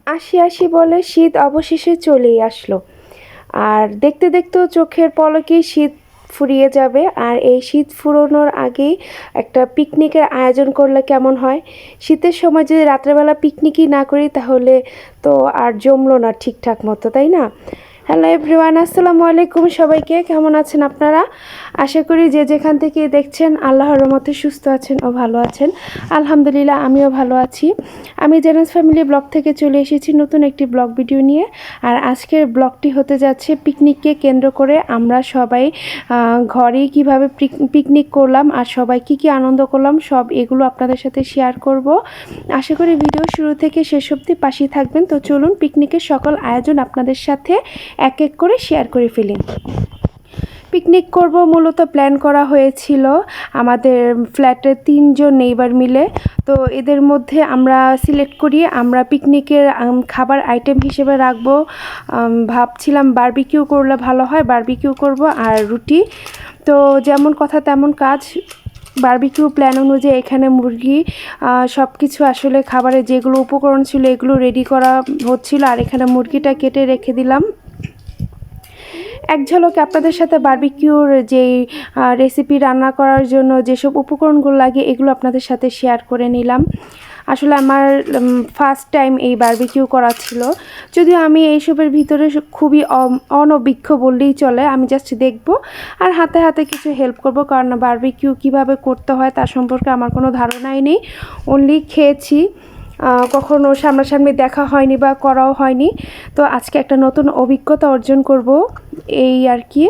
আসি আসি বলে শীত অবশেষে চলেই আসলো। আর দেখতে দেখতেও চোখের পলকেই শীত ফুরিয়ে যাবে। আর এই শীত ফুরোনোর আগেই একটা পিকনিকের আয়োজন করলে কেমন হয়? শীতের সময় যদি রাত্রেবেলা পিকনিকই না করি তাহলে তো আর জমলো না ঠিকঠাক মতো, তাই না? হ্যালো এভরিওয়ান, আসসালামু আলাইকুম সবাইকে। কেমন আছেন আপনারা? আশা করি যে যেখান থেকে দেখছেন আল্লাহর রহমতে সুস্থ আছেন ও ভালো আছেন। আলহামদুলিল্লাহ আমিও ভালো আছি। আমি জেনাস ফ্যামিলি ব্লগ থেকে চলে এসেছি নতুন একটি ব্লগ ভিডিও নিয়ে। আর আজকের ব্লগটি হতে যাচ্ছে পিকনিককে কেন্দ্র করে আমরা সবাই ঘরেই কীভাবে পিকনিক করলাম আর সবাই কি আনন্দ করলাম সব এগুলো আপনাদের সাথে শেয়ার করব। আশা করি ভিডিও শুরু থেকে শেষ অবধি পাশেই থাকবেন। তো চলুন পিকনিকের সকল আয়োজন আপনাদের সাথে এক এক করে শেয়ার করে ফেলি। পিকনিক করব মূলত প্ল্যান করা হয়েছিল আমাদের ফ্ল্যাটের 3 জন নেইবার মিলে। তো এদের মধ্যে আমরা সিলেক্ট করি আমরা পিকনিকের খাবার আইটেম হিসেবে রাখবো। ভাবছিলাম বারবিকিউ করলে ভালো হয়, বারবিকিউ করব আর রুটি। তো যেমন কথা তেমন কাজ, বারবিকিউ প্ল্যান অনুযায়ী এখানে মুরগি সব কিছু আসলে খাবারের যেগুলো উপকরণ ছিল এগুলো রেডি করা হচ্ছিল। আর এখানে মুরগিটা কেটে রেখে দিলাম। এক ঝলকে আপনাদের সাথে বারবিকিউর যেই রেসিপি রান্না করার জন্য যেসব উপকরণগুলো লাগে এগুলো আপনাদের সাথে শেয়ার করে নিলাম। আসলে আমার ফার্স্ট টাইম এই বারবিকিউ করা ছিল, যদিও আমি এইসবের ভিতরে খুবই অনভিজ্ঞ বললেই চলে। আমি জাস্ট দেখব আর হাতে হাতে কিছু হেল্প করব, কারণ বারবিকিউ কিভাবে করতে হয় তার সম্পর্কে আমার কোনো ধারণাই নেই। অনলি খেয়েছি, কখনো সামনাসামনি দেখা হয়নি বা করাও হয়নি। তো আজকে একটা নতুন অভিজ্ঞতা অর্জন করব এই আর কি।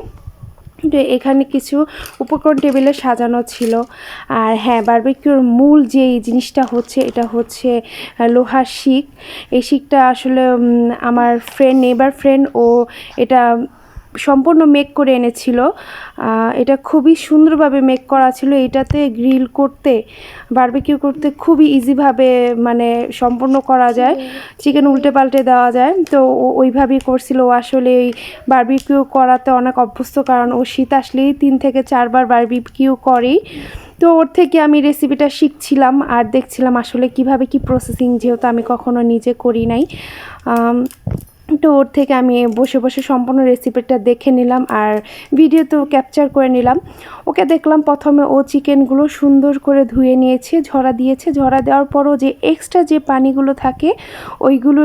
এখানে কিছু উপকরণ টেবিলে সাজানো ছিল। আর হ্যাঁ, বারবিকিউর মূল যেই জিনিসটা হচ্ছে এটা হচ্ছে লোহার শিক। এই শিকটা আসলে আমার নেইবার ফ্রেন্ড ও এটা সম্পূর্ণ মেক করে এনেছিল। এটা খুবই সুন্দরভাবে মেক করা ছিল। এটাতে গ্রিল করতে, বারবিকিউ করতে খুবই ইজিভাবে মানে সম্পূর্ণ করা যায়, চিকেন উল্টে পাল্টে দেওয়া যায়। তো ওইভাবেই করছিল। ও আসলে এই বারবিকিউ করাতে অনেক অভ্যস্ত, কারণ ও শীত আসলেই 3 থেকে 4 বার বারবিকিউ করেই। তো ওর থেকে আমি রেসিপিটা শিখছিলাম আর দেখছিলাম আসলে কিভাবে কি প্রসেসিং, যেহেতু আমি কখনো নিজে করি নাই। তো ওর থেকে আমি বসে বসে সম্পূর্ণ রেসিপিটা দেখে নিলাম আর ভিডিওতেও ক্যাপচার করে নিলাম। ওকে দেখলাম প্রথমে ও চিকেনগুলো সুন্দর করে ধুয়ে নিয়েছে, ঝরা দিয়েছে। ঝরা দেওয়ার পরও যে এক্সট্রা যে পানিগুলো থাকে ওইগুলো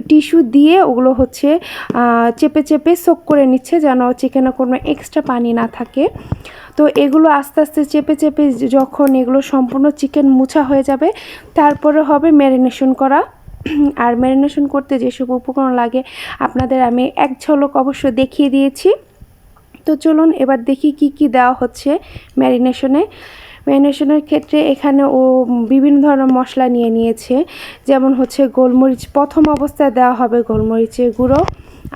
টিস্যু দিয়ে ওগুলো হচ্ছে চেপে চেপে সোক করে নিচ্ছে, যেন চিকেনে কোনো এক্সট্রা পানি না থাকে। তো এগুলো আস্তে আস্তে চেপে চেপে যখন এগুলো সম্পূর্ণ চিকেন মুছা হয়ে যাবে তারপরে হবে ম্যারিনেশন করা। আর ম্যারিনেশন করতে যেসব উপকরণ লাগে আপনাদের আমি এক ঝলক অবশ্য দেখিয়ে দিয়েছি। তো চলুন এবার দেখি কি দেওয়া হচ্ছে ম্যারিনেশনের ক্ষেত্রে। এখানে ও বিভিন্ন ধরনের মশলা নিয়েছে, যেমন হচ্ছে গোলমরিচ প্রথম অবস্থায় দেওয়া হবে, গোলমরিচের গুঁড়ো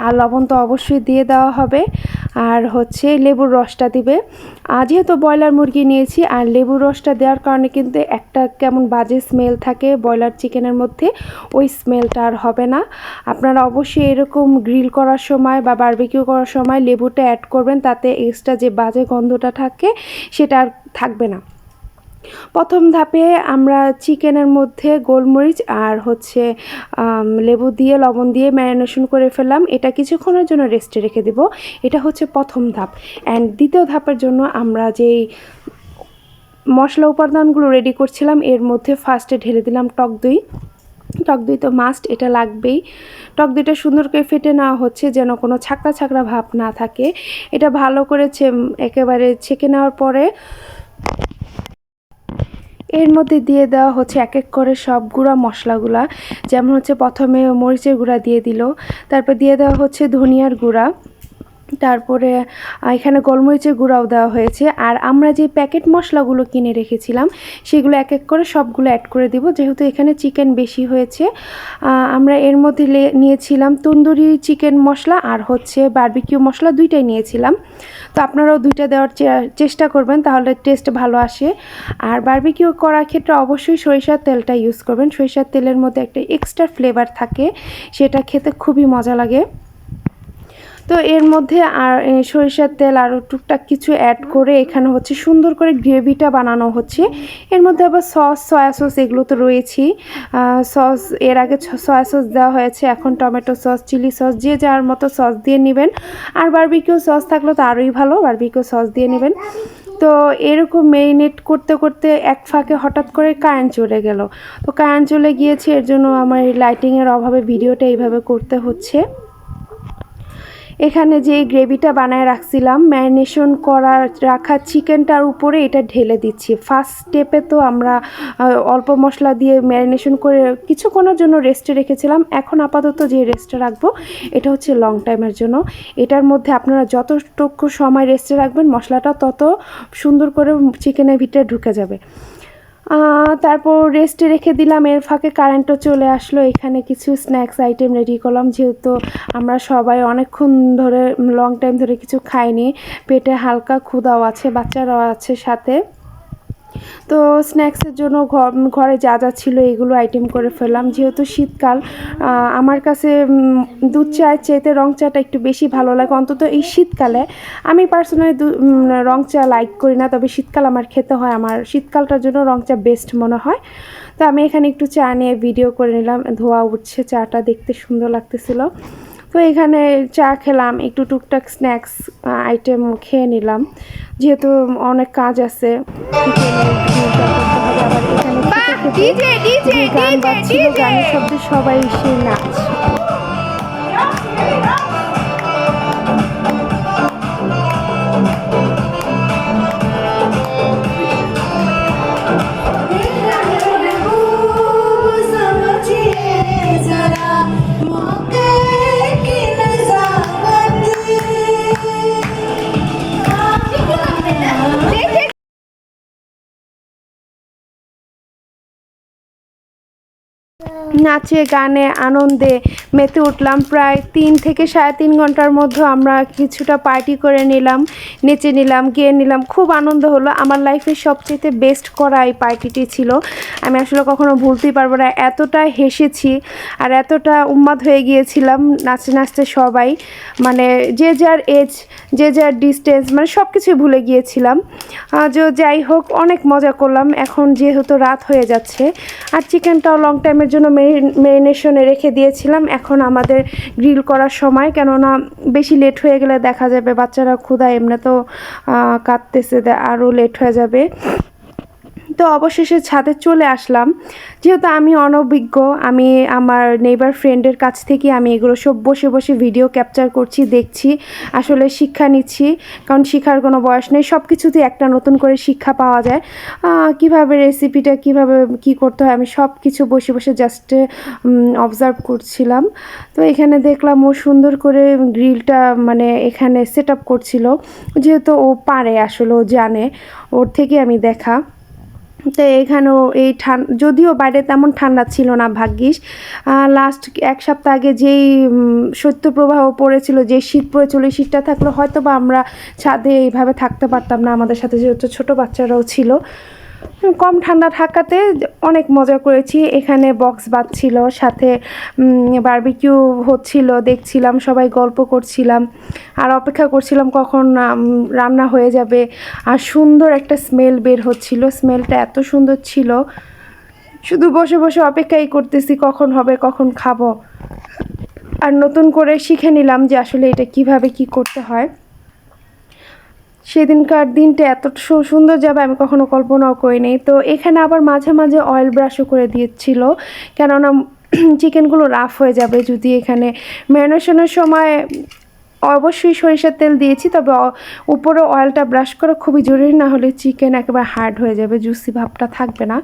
আর লবণ তো অবশ্যই দিয়ে দেওয়া হবে। আর হচ্ছে লেবুর রসটা দিবে। যেহেতু ব্রয়লার মুরগি নিয়েছি আর লেবুর রসটা দেওয়ার কারণে কিন্তু একটা কেমন বাজে স্মেল থাকে ব্রয়লার চিকেনের মধ্যে, ওই স্মেলটা আর হবে না। আপনারা অবশ্যই এরকম গ্রিল করার সময় বা বারবিকিউ করার সময় লেবুটা অ্যাড করবেন, তাতে এক্সট্রা যে বাজে গন্ধটা থাকে সেটা আর থাকবে না। প্রথম ধাপে আমরা চিকেনের মধ্যে গোলমরিচ আর হচ্ছে লেবু দিয়ে লবণ দিয়ে ম্যারিনেশন করে ফেললাম। এটা কিছুক্ষণের জন্য রেস্টে রেখে দেব। এটা হচ্ছে প্রথম ধাপ। অ্যান্ড দ্বিতীয় ধাপের জন্য আমরা যেই মশলা উপাদানগুলো রেডি করছিলাম এর মধ্যে ফার্স্টে ঢেলে দিলাম টক দই। টক দই তো মাস্ট, এটা লাগবেই। টক দইটা সুন্দর করে ফেটে নেওয়া হচ্ছে যেন কোনো ছাকড়া ছাকড়া ভাব না থাকে। এটা ভালো করে একেবারে ছেঁকে নেওয়ার পরে এর মধ্যে দিয়ে দেওয়া হচ্ছে এক এক করে সব গুঁড়া মশলাগুলা। যেমন হচ্ছে প্রথমে মরিচের গুঁড়া দিয়ে দিল, তারপর দিয়ে দেওয়া হচ্ছে ধনিয়ার গুঁড়া, তারপরে এখানে গোলমরিচের গুঁড়াও দেওয়া হয়েছে। আর আমরা যে প্যাকেট মশলাগুলো কিনে রেখেছিলাম সেগুলো এক এক করে সবগুলো অ্যাড করে দিব, যেহেতু এখানে চিকেন বেশি হয়েছে। আমরা এর মধ্যে নিয়েছিলাম তন্দুরি চিকেন মশলা আর হচ্ছে বারবিকিউ মশলা, দুইটাই নিয়েছিলাম। তো আপনারাও দুইটা দেওয়ার চেষ্টা করবেন, তাহলে টেস্ট ভালো আসে। আর বারবিকিউ করার ক্ষেত্রে অবশ্যই সরিষার তেলটা ইউজ করবেন। সরিষার তেলের মধ্যে একটা এক্সট্রা ফ্লেভার থাকে, সেটা খেতে খুবই মজা লাগে। তো এর মধ্যে আর সরিষার তেল আরও টুকটাক কিছু অ্যাড করে এখানে হচ্ছে সুন্দর করে গ্রেভিটা বানানো হচ্ছে। এর মধ্যে আবার সস, সয়া সস এগুলো তো রয়েছেই। সস এর আগে সয়া সস দেওয়া হয়েছে, এখন টমেটো সস, চিলি সস, যে যার মতো সস দিয়ে নেবেন। আর বারবিকিউ সস থাকলে তো আরোই ভালো, বারবিকিউ সস দিয়ে নেবেন। তো এরকম মেরিনেট করতে করতে এক ফাঁকে হঠাৎ করে কারেন্ট চলে গেল। তো কারেন্ট চলে গিয়েছে, এর জন্য আমার লাইটিংয়ের অভাবে ভিডিওটা এইভাবে করতে হচ্ছে। এখানে যে গ্রেভিটা বানায় রাখছিলাম, ম্যারিনেশন রাখা চিকেনটার উপরে এটা ঢেলে দিচ্ছি। ফার্স্ট স্টেপে তো আমরা অল্প মশলা দিয়ে ম্যারিনেশন করে কিছুক্ষণের জন্য রেস্টে রেখেছিলাম। এখন আপাতত যে রেস্টে রাখবো এটা হচ্ছে লং টাইমের জন্য। এটার মধ্যে আপনারা যতটুকু সময় রেস্টে রাখবেন মশলাটা তত সুন্দর করে চিকেনের ভিতরে ঢুকে যাবে। তারপর রেস্টে রেখে দিলাম, এর ফাঁকে কারেন্টও চলে আসলো। এখানে কিছু স্ন্যাক্স আইটেম রেডি করলাম, যেহেতু আমরা সবাই অনেকক্ষণ ধরে লং টাইম ধরে কিছু খাইনি, পেটে হালকা ক্ষুধাও আছে, বাচ্চারাও আছে সাথে। তো স্ন্যাক্সের জন্য ঘরে যা যা ছিল এগুলো আইটেম করে ফেললাম। যেহেতু শীতকাল, আমার কাছে দুধ চায়ের চাইতে রং চাটা একটু বেশি ভালো লাগে, অন্তত এই শীতকালে। আমি পার্সোনালি রং চা লাইক করি না, তবে শীতকাল আমার খেতে হয়, আমার শীতকালটার জন্য রং চা বেস্ট মনে হয়। তো আমি এখানে একটু চা নিয়ে ভিডিও করে নিলাম, ধোয়া উঠছে, চাটা দেখতে সুন্দর লাগতেছিল। তো এখানে চা খেলাম, একটু টুকটাক স্ন্যাক্স আইটেম খেয়ে নিলাম, যেহেতু অনেক কাজ আছে। আবার এখানে গান বাজছিল, গানের শব্দে সবাই এসে নাচ। নাচে গানে আনন্দে মেতে উঠলাম। প্রায় 3 থেকে 3.5 ঘন্টার মধ্যে আমরা কিছুটা পার্টি করে নিলাম, নেচে নিলাম, গেয়ে নিলাম, খুব আনন্দ হলো। আমার লাইফের সবচেয়ে বেস্ট করা এই পার্টিটি ছিল, আমি আসলে কখনো ভুলতেই পারবো না। এতটা হেসেছি আর এতটা উন্মাদ হয়ে গিয়েছিলাম নাচতে নাচতে সবাই, মানে যে যার এজ, যে যার ডিস্টেন্স, মানে সব কিছুই ভুলে গিয়েছিলাম। যাই হোক, অনেক মজা করলাম। এখন যেহেতু রাত হয়ে যাচ্ছে আর চিকেনটাও লং টাইমের জন্য ম্যারিনেশনে রেখে দিয়েছিলাম, এখন আমাদের গ্রিল করার সময়, কেননা বেশি লেট হয়ে গেলে দেখা যাবে বাচ্চারা ক্ষুধায় এমনি তো কাঁদতেছে, আরও লেট হয়ে যাবে। তো অবশেষে ছাদে চলে আসলাম। যেহেতু আমি অনভিজ্ঞ, আমি আমার নেইবার ফ্রেন্ডের কাছ থেকে আমি এগুলো সব বসে বসে ভিডিও ক্যাপচার করছি, দেখছি, আসলে শিক্ষা নিচ্ছি, কারণ শিখার কোনো বয়স নেই। সব কিছুতেই একটা নতুন করে শিক্ষা পাওয়া যায়। কিভাবে রেসিপিটা কিভাবে কি করতে হয় আমি সব কিছু বসে বসে জাস্ট অবজার্ভ করছিলাম। তো এখানে দেখলাম ও সুন্দর করে গ্রিলটা মানে এখানে সেট আপ করছিল, যেহেতু ও পারে, আসলে ও জানে, ওর থেকে আমি দেখা। তো এখানেও এই যদিও বাইরে তেমন ঠান্ডা ছিল না ভাগ্যিস। লাস্ট 1 সপ্তাহ আগে যেই শৈত্যপ্রবাহ পড়েছিল, যে শীত পড়েছিল, এই শীতটা থাকলে হয়তো বা আমরা ছাদে এইভাবে থাকতে পারতাম না, আমাদের সাথে যেহেতু ছোটো বাচ্চারাও ছিল। কম ঠান্ডা থাকাতে অনেক মজা করেছি। এখানে বক্স বাজছিল, সাথে বারবিকিউ হচ্ছিল, দেখছিলাম, সবাই গল্প করছিলাম আর অপেক্ষা করছিলাম কখন রান্না হয়ে যাবে। আর সুন্দর একটা স্মেল বের হচ্ছিল, স্মেলটা এত সুন্দর ছিল, শুধু বসে বসে অপেক্ষাই করতেছি কখন হবে, কখন খাবো। আর নতুন করে শিখে নিলাম যে আসলে এটা কিভাবে কি করতে হয়। সেদিনকার দিনটা এত সুন্দর যাবে আমি কখনো কল্পনাও করিনি। তো এখানে আবার মাঝে মাঝে অয়েল ব্রাশও করে দিয়েছিল, কেননা চিকেনগুলো রাফ হয়ে যাবে যদি। এখানে ম্যারিনেশনের সময় অবশ্যই সরিষার তেল দিয়েছি, তবে উপরে অয়েলটা ব্রাশ করা খুবই জরুরি, না হলে চিকেন একেবারে হার্ড হয়ে যাবে, জুসি ভাবটা থাকবে না।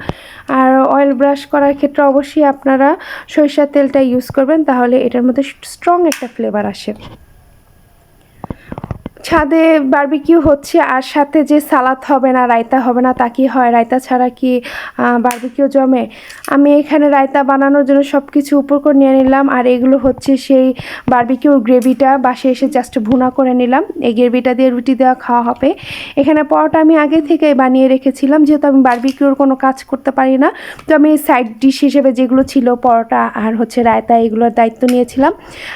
আর অয়েল ব্রাশ করার ক্ষেত্রে অবশ্যই আপনারা সরিষার তেলটা ইউজ করবেন, তাহলে এটার মধ্যে স্ট্রং একটা ফ্লেভার আসে। ছাদে বারবিকিউ হচ্ছে আর সাথে যে সালাদ হবে না, রায়তা হবে না, তা কি হয়? রায়তা ছাড়া কি বারবিকিউ জমে? আমি এখানে রায়তা বানানোর জন্য সব কিছু উপর করে নিয়ে নিলাম। আর এগুলো হচ্ছে সেই বারবিকিউর গ্রেভিটা, বাসায় এসে জাস্ট ভুনা করে নিলাম। এই গ্রেভিটা দিয়ে রুটি দেওয়া খাওয়া হবে। এখানে পরোটা আমি আগে থেকেই বানিয়ে রেখেছিলাম, যেহেতু আমি বারবিকিউর কোনো কাজ করতে পারি না, তো আমি সাইড ডিশ হিসেবে যেগুলো ছিল পরোটা আর হচ্ছে রায়তা, এগুলোর দায়িত্ব নিয়েছিলাম।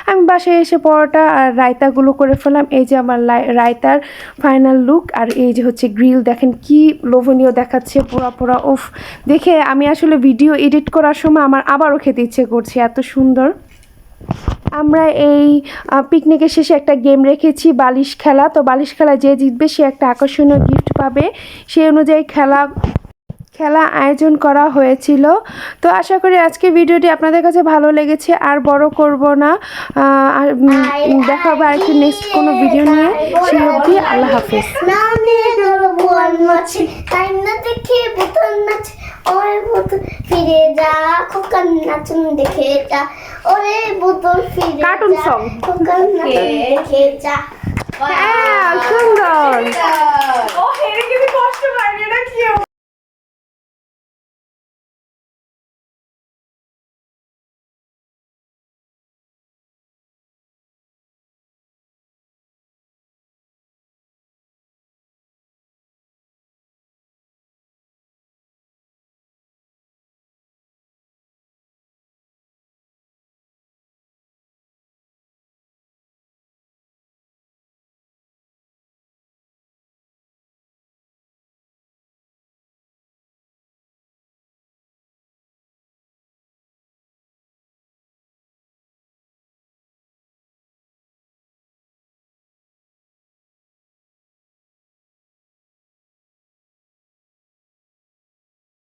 আমি বাসায় এসে পরোটা আর রায়তাগুলো করে ফেললাম। এই যে আমার রায়তার ফাইনাল লুক। আর এই যে হচ্ছে গ্রিল, দেখেন কি লোভনীয় দেখাচ্ছে, পুরা পুরা উফ! দেখে আমি আসলে ভিডিও এডিট করার সময় আমার আবারও খেতে ইচ্ছে করছে, এত সুন্দর। আমরা এই পিকনিকের শেষে একটা গেম রেখেছি, বালিশ খেলা। তো বালিশ খেলা যে জিতবে সে একটা আকর্ষণীয় গিফট পাবে, সেই অনুযায়ী খেলা আয়োজন করা হয়েছিল। তো আশা করি আজকে ভিডিওটি আপনাদের কাছে ভালো লেগেছে। আর বড় করব না, দেখা হবে আরেকটি নেক্সট কোনো ভিডিও নিয়ে। সেই অবধি আল্লাহ হাফেজ। ফিরে যা খোকার নাচুন দেখে যা, ওরে বোতল ফিরে কার্টুন সং, খোকার নাচুন দেখে যা। হ্যাঁ সুন্দর। ও হেরে গেলে কষ্ট লাগে না কি